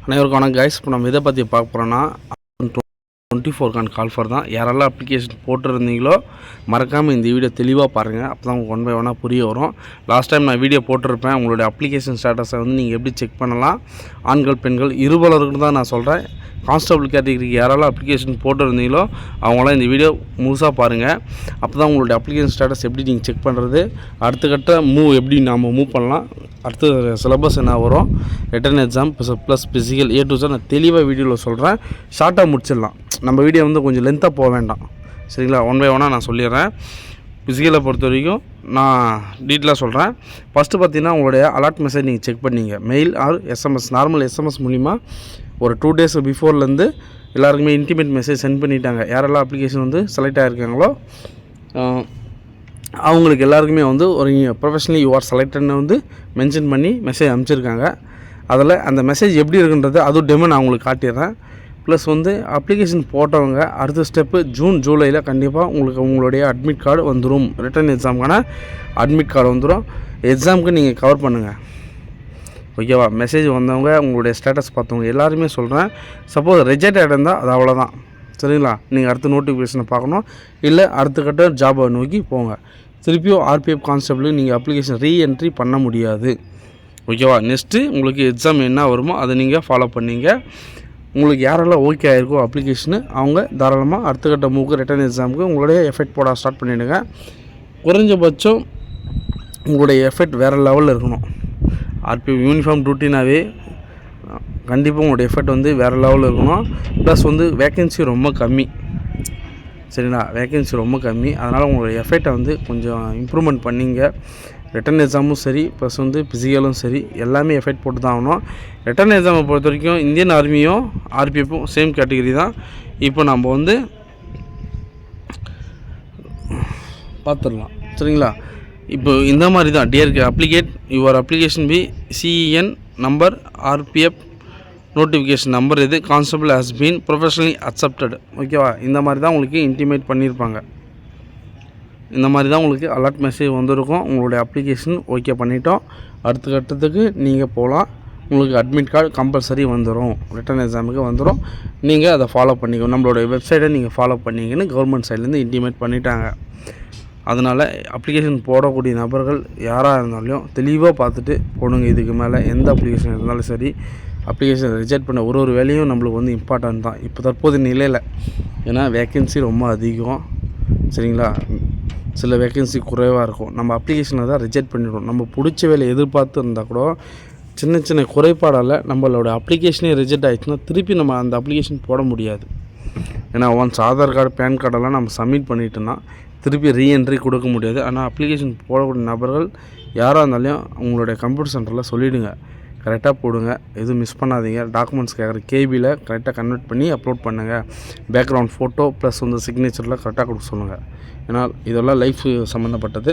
அனைவருக்கும் வணக்கம் கைஸ். இப்போ நம்ம இதை பற்றி பார்க்க போகிறோன்னா 24 கால் ஃபார் தான். யாரெல்லாம் அப்ளிகேஷன் போட்டிருந்தீங்களோ மறக்காமல் இந்த வீடியோ தெளிவாக பாருங்கள். அப்போ தான் உங்களுக்கு ஒன் பை ஒன்னாக புரிய வரும். லாஸ்ட் டைம் நான் வீடியோ போட்டிருப்பேன், உங்களுடைய அப்ளிகேஷன் ஸ்டேட்டஸை வந்து நீங்கள் எப்படி செக் பண்ணலாம். ஆண்கள் பெண்கள் இருபாலருக்கு தான் நான் சொல்கிறேன். கான்ஸ்டபிள் கேட்டகரிக்கு யாரெல்லாம் அப்ளிகேஷன் போட்டிருந்தீங்களோ அவங்களாம் இந்த வீடியோ முழுசாக பாருங்கள். அப்போ தான் உங்களுடைய அப்ளிகேஷன் ஸ்டேட்டஸ் எப்படி நீங்கள் செக் பண்ணுறது, அடுத்த கட்ட எப்படி நாம் மூவ் பண்ணலாம், அடுத்து சிலபஸ் என்ன வரும், written exam plus physical A to Z நான் தெளிவாக வீடியோவில் சொல்கிறேன். ஷார்ட்டாக முடிச்சிடலாம். நம்ம வீடியோ வந்து கொஞ்சம் லென்த்தாக போக வேண்டாம், சரிங்களா? ஒன் பை ஒன்னாக நான் சொல்லிடுறேன். ஃபிசிக்கலை பொறுத்த வரைக்கும் நான் டீட்டெயிலாக சொல்கிறேன். ஃபஸ்ட்டு பார்த்தீங்கன்னா உங்களுடைய அலர்ட் மெசேஜ் நீங்கள் செக் பண்ணிங்க. Mail or SMS, normal SMS மூலிமா ஒரு 2 days பிஃபோர்லேருந்து எல்லாருக்குமே இன்டிமேட் மெசேஜ் சென்ட் பண்ணிட்டாங்க. யாரெல்லாம் அப்ளிகேஷன் வந்து செலக்ட் ஆகிருக்காங்களோ அவங்களுக்கு எல்லாருக்குமே வந்து ஒரு ப்ரொஃபஷனலி யூ ஆர் செலக்டட்னு வந்து மென்ஷன் பண்ணி மெசேஜ் அனுப்பிச்சிருக்காங்க. அதில் அந்த மெசேஜ் எப்படி இருக்குன்றது அதுவும் டெமோ நான் உங்களுக்கு காட்டிடுறேன். ப்ளஸ் வந்து அப்ளிகேஷன் போட்டவங்க அடுத்த ஸ்டெப்பு ஜூன் ஜூலையில் கண்டிப்பாக உங்களுக்கு உங்களுடைய அட்மிட் கார்டு வந்துடும். ரிட்டன் எக்ஸாமுக்கான அட்மிட் கார்டு வந்துடும். எக்ஸாமுக்கு நீங்கள் கவர் பண்ணுங்கள், ஓகேவா? மெசேஜ் வந்தவங்க உங்களுடைய ஸ்டேட்டஸ் பார்த்தவங்க எல்லாருமே சொல்கிறேன். சப்போஸ் ரிஜெக்ட் ஆகிருந்தால் அது அவ்வளோதான், சரிங்களா? நீங்கள் அடுத்த நோட்டிஃபிகேஷனை பார்க்கணும், இல்லை அடுத்த கட்ட ஜாபை நோக்கி போங்க. திருப்பியும் RPF கான்ஸ்டபிளுக்கு நீங்கள் அப்ளிகேஷன் ரீஎன்ட்ரி பண்ண முடியாது, ஓகேவா? நெக்ஸ்ட்டு உங்களுக்கு எக்ஸாம் என்ன வருமோ அதை நீங்கள் ஃபாலோ பண்ணிங்க. உங்களுக்கு யாரெல்லாம் ஓகே ஆகிருக்கோ அப்ளிகேஷனு அவங்க தாராளமாக அடுத்த கட்ட மூக்கு ரிட்டன் எக்ஸாமுக்கு உங்களுடைய எஃபெக்ட் போட ஸ்டார்ட் பண்ணிவிடுங்க. குறைஞ்சபட்சம் உங்களுடைய எஃபெக்ட் வேறு லெவலில் இருக்கணும். RPF யூனிஃபார்ம் டியூட்டினாவே கண்டிப்பாக உங்களுடைய எஃபெக்ட் வந்து வேறு லெவலில் இருக்கணும். ப்ளஸ் வந்து வேக்கன்சி ரொம்ப கம்மி, சரிங்களா? வேக்கன்சி ரொம்ப கம்மி. அதனால் உங்களுடைய எஃபெக்டை வந்து கொஞ்சம் இம்ப்ரூவ்மெண்ட் பண்ணிங்க. ரிட்டன் எக்ஸாமும் சரி, ப்ளஸ் வந்து ஃபிசிக்கலும் சரி, எல்லாமே எஃபெக்ட் போட்டு தான் ஆகணும். ரிட்டன் எக்ஸாமை பொறுத்த வரைக்கும் இந்தியன் ஆர்மியும் RPFும் சேம் கேட்டகரி தான். இப்போ நம்ம வந்து பார்த்துடலாம், சரிங்களா? இப்போ இந்த மாதிரி தான் டியர் அப்ளிகேட் யுவர் அப்ளிகேஷன் பி CEN number RPF notification number இது constable has been professionally accepted, ஓகேவா? இந்த மாதிரி தான் உங்களுக்கு இன்டிமேட் பண்ணியிருப்பாங்க. இந்த மாதிரி தான் உங்களுக்கு அலர்ட் மெசேஜ் வந்திருக்கும். உங்களுடைய அப்ளிகேஷன் ஓகே பண்ணிட்டோம், அடுத்த கட்டத்துக்கு நீங்கள் போகலாம். உங்களுக்கு அட்மிட் கார்டு கம்பல்சரி வந்துடும், ரிட்டன் எக்ஸாமுக்கு வந்துடும். நீங்கள் அதை ஃபாலோ பண்ணிக்கணும். நம்மளுடைய வெப்சைட்டை நீங்கள் ஃபாலோ பண்ணிங்கன்னு கவர்மெண்ட் சைட்லேருந்து இன்டிமேட் பண்ணிட்டாங்க. அதனால் அப்ளிகேஷன் போடக்கூடிய நபர்கள் யாராக இருந்தாலும் தெளிவாக பார்த்துட்டு போடுங்க. இதுக்கு மேலே எந்த அப்ளிகேஷன் இருந்தாலும் சரி, அப்ளிகேஷன் ரிஜெக்ட் பண்ண ஒரு வேலையும் நம்மளுக்கு வந்து இம்பார்ட்டன்ட் தான் இப்போ தற்போது நிலையில். ஏன்னா வேக்கன்சி ரொம்ப அதிகம், சரிங்களா? சில வேக்கன்சி குறைவாக இருக்கும். நம்ம அப்ளிகேஷனை தான் ரிஜெக்ட் பண்ணிவிடுவோம். நம்ம பிடிச்ச வேலை எதிர்பார்த்து இருந்தால் கூட சின்ன சின்ன குறைபாடால் நம்மளோட அப்ளிகேஷனே ரிஜெக்ட் ஆகிடுச்சுன்னா திருப்பி நம்ம அந்த அப்ளிகேஷன் போட முடியாது. ஏன்னா ஒன்ஸ் ஆதார் கார்டு பேன் கார்டெல்லாம் நம்ம சப்மிட் பண்ணிட்டோன்னா திருப்பி ரீஎன்ட்ரி கொடுக்க முடியாது. ஆனால் அப்ளிகேஷன் போடக்கூடிய நபர்கள் யாராக இருந்தாலும் உங்களுடைய கம்ப்யூட்டர் சென்டரில் சொல்லிவிடுங்க, கரெக்டாக போடுங்க, எதுவும் மிஸ் பண்ணாதீங்க. டாக்குமெண்ட்ஸ் கேட்குற கேபியில் கரெக்டாக கன்வெர்ட் பண்ணி அப்லோட் பண்ணுங்கள். பேக்ரவுண்ட் ஃபோட்டோ ப்ளஸ் வந்து சிக்னேச்சரில் கரெக்டாக கொடுக்க சொல்லுங்கள். ஏன்னா இதெல்லாம் லைஃப் சம்மந்தப்பட்டது.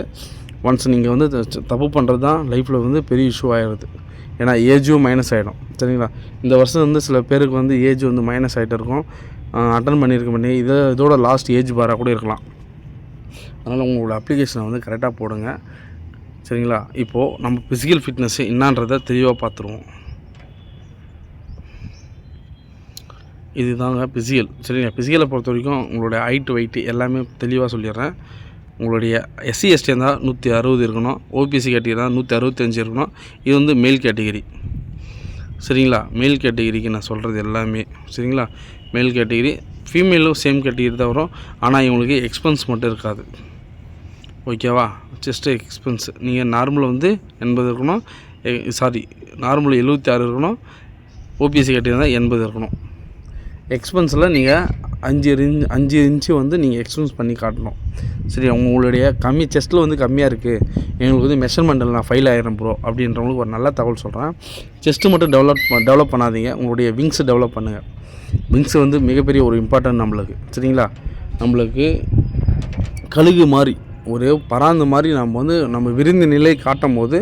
ஒன்ஸ் நீங்கள் வந்து தப்பு பண்ணுறது தான் லைஃப்பில் வந்து பெரிய இஷ்யூ ஆகிடுது. ஏன்னா ஏஜும் மைனஸ் ஆகிடும், சரிங்களா? இந்த வருஷம் வந்து சில பேருக்கு வந்து ஏஜ் வந்து மைனஸ் ஆகிட்டு இருக்கும், அட்டன் பண்ணியிருக்க மாட்டேங்க. இதோட லாஸ்ட் ஏஜ் பாராக கூட இருக்கலாம். அதனால் உங்களோட அப்ளிகேஷனை வந்து கரெக்டாக போடுங்க, சரிங்களா? இப்போது நம்ம ஃபிசிக்கல் ஃபிட்னஸ் என்னான்றதை தெளிவாக பார்த்துருவோம். இது தாங்க ஃபிசிக்கல், சரிங்களா? ஃபிசிக்கலை பொறுத்த வரைக்கும் உங்களுடைய ஹைட்டு வெயிட்டு எல்லாமே தெளிவாக சொல்லிடுறேன். உங்களுடைய SC ST இருந்தால் 160 இருக்கணும், OBC கேட்டகரி தான் 165 இருக்கணும். இது வந்து மேல் கேட்டகரி, சரிங்களா? மேல் கேட்டகரிக்கு நான் சொல்கிறது எல்லாமே, சரிங்களா? மேல் கேட்டகரி ஃபீமேலும் சேம் கேட்டகரி தான் வரும். ஆனால் இவங்களுக்கு எக்ஸ்பென்ஸ் மட்டும் இருக்காது, ஓகேவா? செஸ்ட் எக்ஸ்பென்ஸ் நீங்கள் நார்மல் வந்து 80 இருக்கணும், நார்மல் 76 இருக்கணும், OBC கேட்டகரி தான் 80 இருக்கணும். எக்ஸ்பென்ஸில் நீங்கள் 5 இன்ச்சு வந்து நீங்கள் எக்ஸ்பென்ஸ் பண்ணி காட்டணும், சரி? உங்களுடைய செஸ்ட்டில் வந்து கம்மியாக இருக்குது, எங்களுக்கு வந்து மெஷர்மெண்ட்டில் நான் ஃபெயில் ஆகிடும் ப்ரோ அப்படின்றவங்களுக்கு ஒரு நல்ல தகவல் சொல்கிறேன். செஸ்ட்டு மட்டும் டெவலப் பண்ணாதீங்க, உங்களுடைய விங்ஸை டெவலப் பண்ணுங்கள். விங்ஸு வந்து மிகப்பெரிய ஒரு இம்பார்ட்டன்ட் நம்மளுக்கு, சரிங்களா? நம்மளுக்கு கழுகு மாதிரி ஒரு பராந்து மாதிரி நம்ம விரிந்த நிலை காட்டும் போது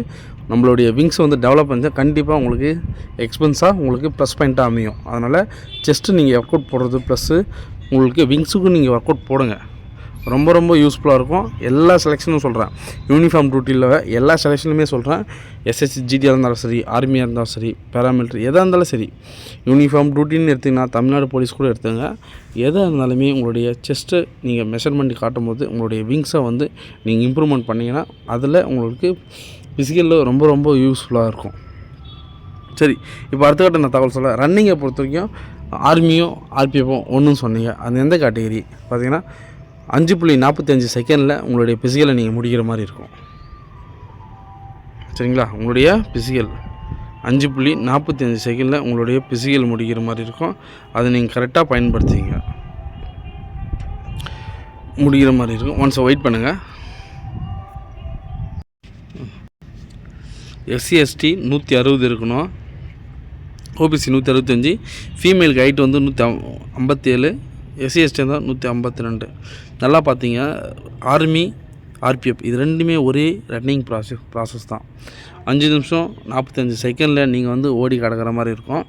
நம்மளுடைய விங்ஸை வந்து டெவலப் பண்ணால் கண்டிப்பாக உங்களுக்கு எக்ஸ்பென்ஸாக உங்களுக்கு ப்ளஸ் பாயிண்ட்டாக அமையும். அதனால் செஸ்ட்டு நீங்கள் ஒர்க் அவுட் போடுறது ப்ளஸ்ஸு உங்களுக்கு விங்ஸுக்கும் நீங்கள் ஒர்க் அவுட் போடுங்க. ரொம்ப ரொம்ப யூஸ்ஃபுல்லாக இருக்கும். எல்லா செலெக்ஷனும் சொல்கிறேன், யூனிஃபார்ம் டியூட்டியில் எல்லா செலெக்ஷனுமே சொல்கிறேன். எஸ்எஸ்சி ஜிடியாக இருந்தாலும் சரி, ஆர்மியாக இருந்தாலும் சரி, பேராமிலிட்ரி எதாக இருந்தாலும் சரி, யூனிஃபார்ம் டியூட்டின்னு எடுத்திங்கன்னா தமிழ்நாடு போலீஸ் கூட எடுத்துங்க. எதாக இருந்தாலுமே உங்களுடைய செஸ்ட்டை நீங்கள் மெஷர்மெண்ட் காட்டும் போது உங்களுடைய விங்ஸை வந்து நீங்கள் இம்ப்ரூவ்மெண்ட் பண்ணிங்கன்னா அதில் உங்களுக்கு ஃபிசிக்கலில் ரொம்ப ரொம்ப யூஸ்ஃபுல்லாக இருக்கும். சரி, இப்போ அடுத்த கட்ட நான் தகவல் சொல்ல. ரன்னிங்கை பொறுத்த வரைக்கும் ஆர்மியும் ஆர்பிஎஃப்பும் ஒன்றுன்னு சொன்னீங்க. அது எந்த கேட்டகரி பார்த்தீங்கன்னா 5.45 செகண்டில் உங்களுடைய பிசிக்கலை நீங்கள் முடிக்கிற மாதிரி இருக்கும். சரிங்களா, உங்களுடைய பிசிக்கல் 5.45 செகண்டில் உங்களுடைய பிசிக்கல் முடிக்கிற மாதிரி இருக்கும். அதை நீங்கள் கரெக்டாக பயன்படுத்திங்க முடிக்கிற மாதிரி இருக்கும். ஒன்ஸ் வெயிட் பண்ணுங்கள். எஸ்சி எஸ்டி 160 இருக்கணும், ஓபிசி 165, ஃபீமேலுக்கு ஹைட் வந்து 157, எஸ்சி எஸ்டி இருந்தால் 152. நல்லா பார்த்தீங்க, ஆர்மி ஆர்பிஎஃப் இது ரெண்டுமே ஒரே ரன்னிங் ப்ராசஸ் தான். 5 நிமிஷம் 45 செகண்டில் நீங்கள் வந்து ஓடி கிடக்கிற மாதிரி இருக்கும்.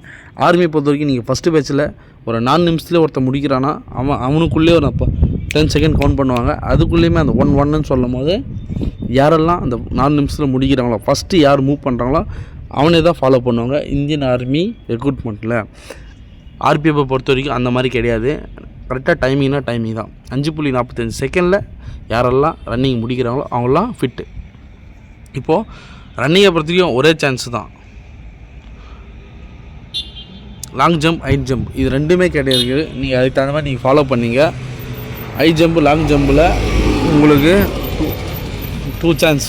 ஆர்மியை பொறுத்த வரைக்கும் நீங்கள் ஃபஸ்ட்டு பேட்சில் ஒரு 4 நிமிஷத்துலேயே ஒருத்தர் முடிக்கிறான்னா அவனுக்குள்ளேயே ஒரு 10 செகண்ட் கவுண்ட் பண்ணுவாங்க. அதுக்குள்ளேயுமே அந்த 1-1ன்னு சொல்லும் போது யாரெல்லாம் அந்த 4 நிமிஷத்தில் முடிக்கிறாங்களோ, ஃபஸ்ட்டு யார் மூவ் பண்ணுறாங்களோ அவனே தான் ஃபாலோ பண்ணுவாங்க. இந்தியன் ஆர்மி ரெக்ரூட்மெண்ட்டில் ஆர்பிஎஃப்பை பொறுத்த வரைக்கும் அந்த மாதிரி கிடையாது. கரெக்டாக டைமிங்னா டைமிங் தான். 5.45 செகண்டில் யாரெல்லாம் ரன்னிங் முடிக்கிறாங்களோ அவங்களாம் ஃபிட்டு. இப்போது ரன்னிங்கை பொறுத்த வரைக்கும் ஒரே சான்ஸ் தான். லாங் ஜம்ப், ஹை ஜம்ப் இது ரெண்டுமே கிடையாது. நீங்கள் அதுக்கு தகுந்த மாதிரி நீங்கள் ஃபாலோ பண்ணிங்க. ஹை ஜம்ப்பு லாங் ஜம்பில் உங்களுக்கு 2 சான்ஸ்,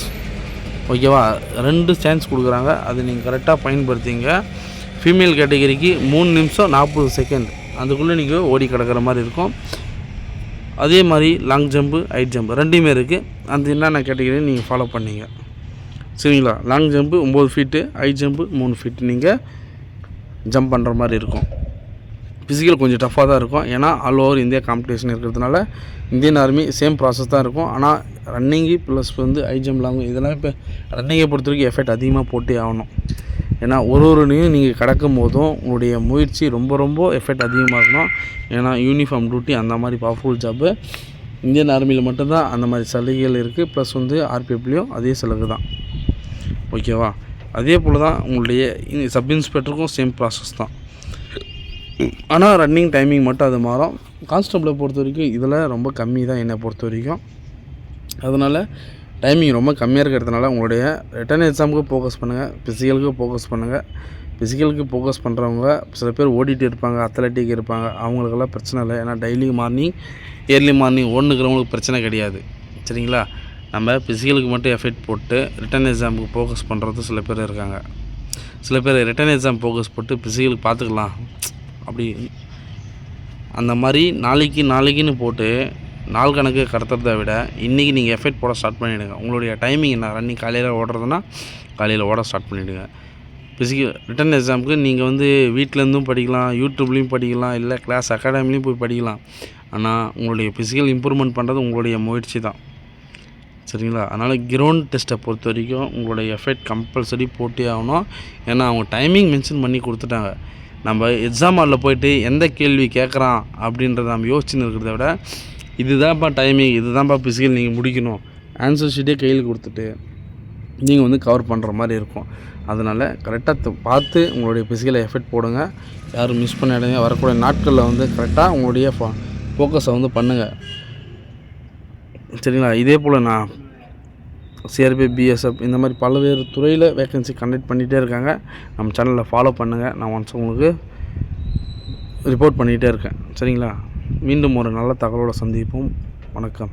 ஓகேவா, 2 சான்ஸ் கொடுக்குறாங்க. அது நீங்கள் கரெக்டாக பயன்படுத்திங்க. ஃபீமேல் கேட்டகரிக்கு 3 நிமிஷம் 40 செகண்ட் அதுக்குள்ளே நீங்கள் ஓடி கிடக்கிற மாதிரி இருக்கும். அதே மாதிரி லாங் ஜம்ப்பு ஹை ஜம்ப் ரெண்டுமே இருக்குது. அந்த என்னென்ன கேட்டகரி நீங்கள் ஃபாலோ பண்ணிங்க. சரிங்களா, long jump 9 feet, high jump 3 feet நீங்கள் ஜம்ப் பண்ணுற மாதிரி இருக்கும். ஃபிசிக்கல் கொஞ்சம் டஃப்பாக தான் இருக்கும். ஏன்னா ஆல் ஓவர் இந்தியா காம்படிஷன் இருக்கிறதுனால இந்தியன் ஆர்மி சேம் ப்ராசஸ் தான் இருக்கும். ஆனால் ரன்னிங்கு ப்ளஸ் வந்து ஹை ஜம்ப் லாங் இதெல்லாம் இப்போ ரன்னிங்கை பொறுத்த வரைக்கும் எஃபெக்ட் அதிகமாக போட்டே ஆகணும். ஏன்னா ஒருவரையும் நீங்கள் கடக்கும் போதும் உங்களுடைய முயற்சி ரொம்ப ரொம்ப எஃபெக்ட் அதிகமாக இருக்கணும். ஏன்னா யூனிஃபார்ம் டியூட்டி அந்த மாதிரி பவர்ஃபுல் ஜாப்பு. இந்தியன் ஆர்மியில் மட்டும்தான் அந்த மாதிரி சலுகைகள் இருக்குது. ப்ளஸ் வந்து ஆர்பிஎஃப்லேயும் அதே சலுகை தான், ஓகேவா. அதே போல் தான் உங்களுடைய சப் இன்ஸ்பெக்டருக்கும் சேம் ப்ராசஸ் தான். ஆனால் ரன்னிங் டைமிங் மட்டும் அது மாறும். கான்ஸ்டபிளை பொறுத்த வரைக்கும் இதில் ரொம்ப கம்மி தான் என்னை பொறுத்த வரைக்கும். அதனால் டைமிங் ரொம்ப கம்மியாக இருக்கிறதுனால உங்களுடைய ரிட்டன் எக்ஸாமுக்கு ஃபோக்கஸ் பண்ணுங்கள், ஃபிசிக்கலுக்கு ஃபோக்கஸ் பண்ணுங்கள். ஃபிசிக்கலுக்கு ஃபோக்கஸ் பண்ணுறவங்க சில பேர் ஓடிட்டு இருப்பாங்க, அத்லட்டிக் இருப்பாங்க, அவங்களுக்கெல்லாம் பிரச்சனை இல்லை. ஏன்னா டெய்லி மார்னிங் ஏர்லி மார்னிங் ஓடுனுக்கிறவங்களுக்கு பிரச்சனை கிடையாது. சரிங்களா, நம்ம ஃபிசிக்கலுக்கு மட்டும் எஃபெக்ட் போட்டு ரிட்டன் எக்ஸாமுக்கு ஃபோக்கஸ் பண்ணுறது சில பேர் இருக்காங்க. சில பேர் ரிட்டன் எக்ஸாம் ஃபோக்கஸ் போட்டு ஃபிசிக்கலுக்கு பார்த்துக்கலாம் அப்படி அந்த மாதிரி நாளைக்குன்னு போட்டு நாள் கணக்கு கடத்துறத விட இன்றைக்கி நீங்கள் எஃபெக்ட் போட ஸ்டார்ட் பண்ணிவிடுங்க. உங்களுடைய டைமிங் என்ன, ரன்னிங் காலையில் ஓடுறதுன்னா காலையில் ஓட ஸ்டார்ட் பண்ணிவிடுங்க. ஃபிசிக்கல் ரிட்டன் எக்ஸாமுக்கு நீங்கள் வந்து வீட்டிலேருந்தும் படிக்கலாம், யூடியூப்லேயும் படிக்கலாம், இல்லை கிளாஸ் அகாடமிலையும் போய் படிக்கலாம். ஆனால் உங்களுடைய ஃபிசிக்கல் இம்ப்ரூவ்மெண்ட் பண்ணுறது உங்களுடைய முயற்சி தான். சரிங்களா, அதனால் கிரவுண்ட் டெஸ்ட்டை பொறுத்த வரைக்கும் உங்களுடைய எஃபெக்ட் கம்பல்சரி போட்டே ஆகணும். ஏன்னா அவங்க டைமிங் மென்ஷன் பண்ணி கொடுத்துட்டாங்க. நம்ம எக்ஸாம் ஹாலில் போய்ட்டு எந்த கேள்வி கேட்குறான் அப்படின்றத நம்ம யோசிச்சுன்னு இருக்கிறத விட இதுதான்ப்பா டைமிங், இதுதான்ப்பா ஃபிசிக்கல் நீங்கள் முடிக்கணும், ஆன்சர் ஷீட்டே கையில் கொடுத்துட்டு நீங்கள் வந்து கவர் பண்ணுற மாதிரி இருக்கும். அதனால் கரெக்டாக பார்த்து உங்களுடைய ஃபிசிக்கலை எஃபெக்ட் போடுங்க. யாரும் மிஸ் பண்ணிடுங்க. வரக்கூடிய நாட்களில் வந்து கரெக்டாக உங்களுடைய ஃபோக்கஸை வந்து பண்ணுங்கள். சரிங்களா, இதே போல் நான் சிஆர்பி, பிஎஸ்எஃப் இந்த மாதிரி பல்வேறு துறையில் வேக்கன்சி கண்டக்ட் பண்ணிகிட்டே இருக்காங்க. நம்ம சேனலில் ஃபாலோ பண்ணுங்கள். நான் ஒன்ஸ் உங்களுக்கு ரிப்போர்ட் பண்ணிகிட்டே இருக்கேன். சரிங்களா, மீண்டும் ஒரு நல்ல தகவலோடு சந்திப்போம். வணக்கம்.